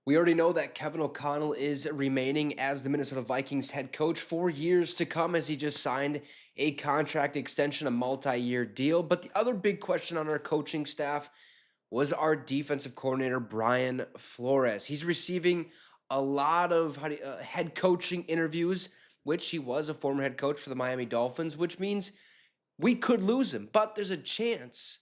We already know that Kevin O'Connell is remaining as the Minnesota Vikings head coach for years to come as he just signed a contract extension, a multi-year deal. But the other big question on our coaching staff was our defensive coordinator, Brian Flores. He's receiving a lot of head coaching interviews, which he was a former head coach for the Miami Dolphins, which means we could lose him, but there's a chance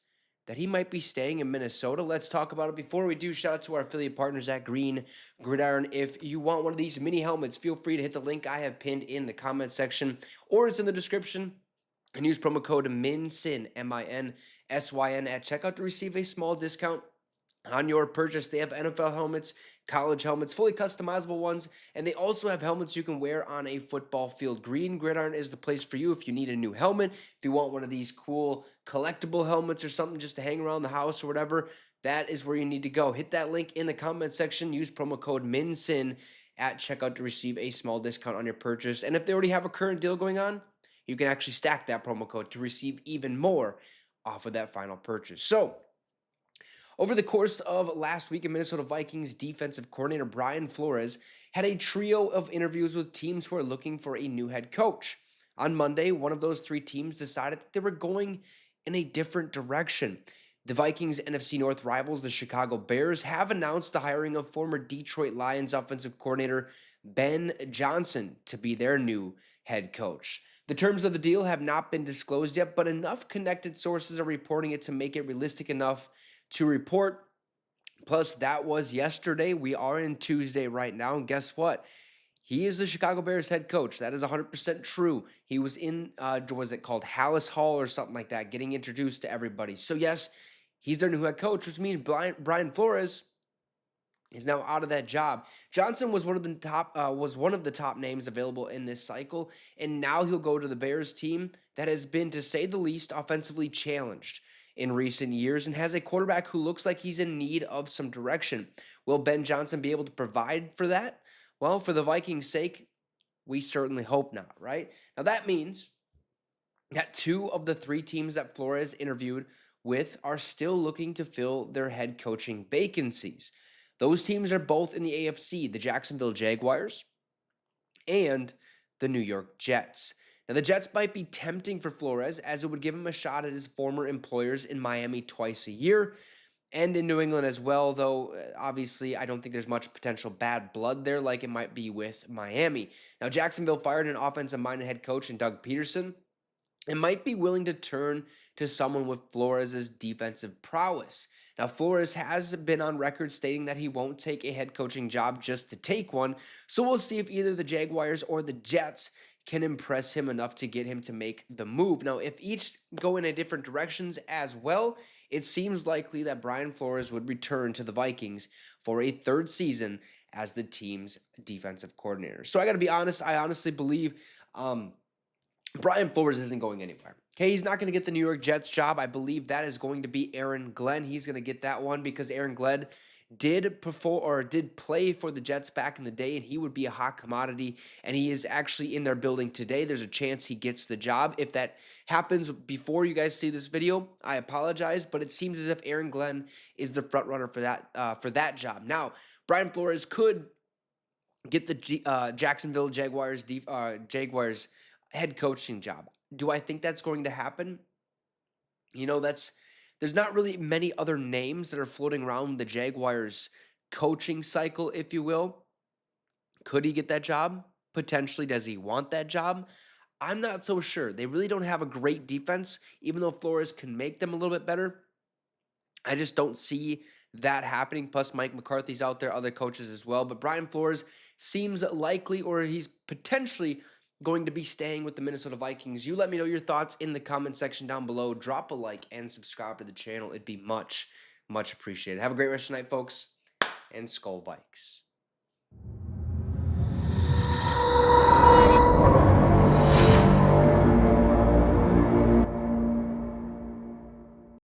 that he might be staying in Minnesota. Let's talk about it. Before we do, shout out to our affiliate partners at Green Gridiron. If you want one of these mini helmets, feel free to hit the link I have pinned in the comment section, or it's in the description, and use promo code MINSYN, MINSYN, at checkout to receive a small discount on your purchase. They have NFL helmets, college helmets, fully customizable ones, and they also have helmets you can wear on a football field. Green Gridiron is the place for you if you need a new helmet, if you want one of these cool collectible helmets or something just to hang around the house or whatever. That is where you need to go. Hit that link in the comment section. Use promo code MINSYN at checkout to receive a small discount on your purchase. And if they already have a current deal going on, you can actually stack that promo code to receive even more off of that final purchase. So, over the course of last week, Minnesota Vikings defensive coordinator Brian Flores had a trio of interviews with teams who are looking for a new head coach. On Monday, one of those three teams decided that they were going in a different direction. The Vikings' NFC North rivals, the Chicago Bears, have announced the hiring of former Detroit Lions offensive coordinator Ben Johnson to be their new head coach. The terms of the deal have not been disclosed yet, but enough connected sources are reporting it to make it realistic enough to report. Plus, that was yesterday. We are in Tuesday right now. And guess what? He is the Chicago Bears head coach. That is 100% true. He was in, was it called Hallis Hall or something like that, getting introduced to everybody. So, yes, he's their new head coach, which means Brian Flores is now out of that job. Johnson was one of the top names available in this cycle, and now he'll go to the Bears team that has been, to say the least, offensively challenged in recent years and has a quarterback who looks like he's in need of some direction. Will Ben Johnson be able to provide for that? Well, for the Vikings' sake, we certainly hope not, right? Now that means that two of the three teams that Flores interviewed with are still looking to fill their head coaching vacancies. Those teams are both in the AFC, the Jacksonville Jaguars and the New York Jets. Now, the Jets might be tempting for Flores as it would give him a shot at his former employers in Miami twice a year and in New England as well, though obviously I don't think there's much potential bad blood there like it might be with Miami. Now, Jacksonville fired an offensive-minded head coach in Doug Peterson and might be willing to turn to someone with Flores' defensive prowess. Now, Flores has been on record stating that he won't take a head coaching job just to take one, so we'll see if either the Jaguars or the Jets can impress him enough to get him to make the move. Now, if each go in a different directions as well, it seems likely that Brian Flores would return to the Vikings for a third season as the team's defensive coordinator. So I got to be honest, I honestly believe Brian Flores isn't going anywhere. Okay, he's not going to get the New York Jets job. I believe that is going to be Aaron Glenn. He's going to get that one because Aaron Glenn did perform or did play for the Jets back in the day, and he would be a hot commodity, and he is actually in their building today. There's a chance he gets the job. If that happens before you guys see this video, I apologize, but it seems as if Aaron Glenn is the front runner for that job. Now, Brian Flores could get the Jacksonville Jaguars head coaching job. Do I think that's going to happen? There's not really many other names that are floating around the Jaguars coaching cycle, if you will. Could he get that job? Potentially. Does he want that job? I'm not so sure. They really don't have a great defense, even though Flores can make them a little bit better. I just don't see that happening. Plus, Mike McCarthy's out there, other coaches as well. But Brian Flores seems likely, or he's potentially going to be staying with the Minnesota Vikings. You let me know your thoughts in the comment section down below. Drop a like and subscribe to the channel. It'd be much, much appreciated. Have a great rest of the night, folks, and Skull Vikes.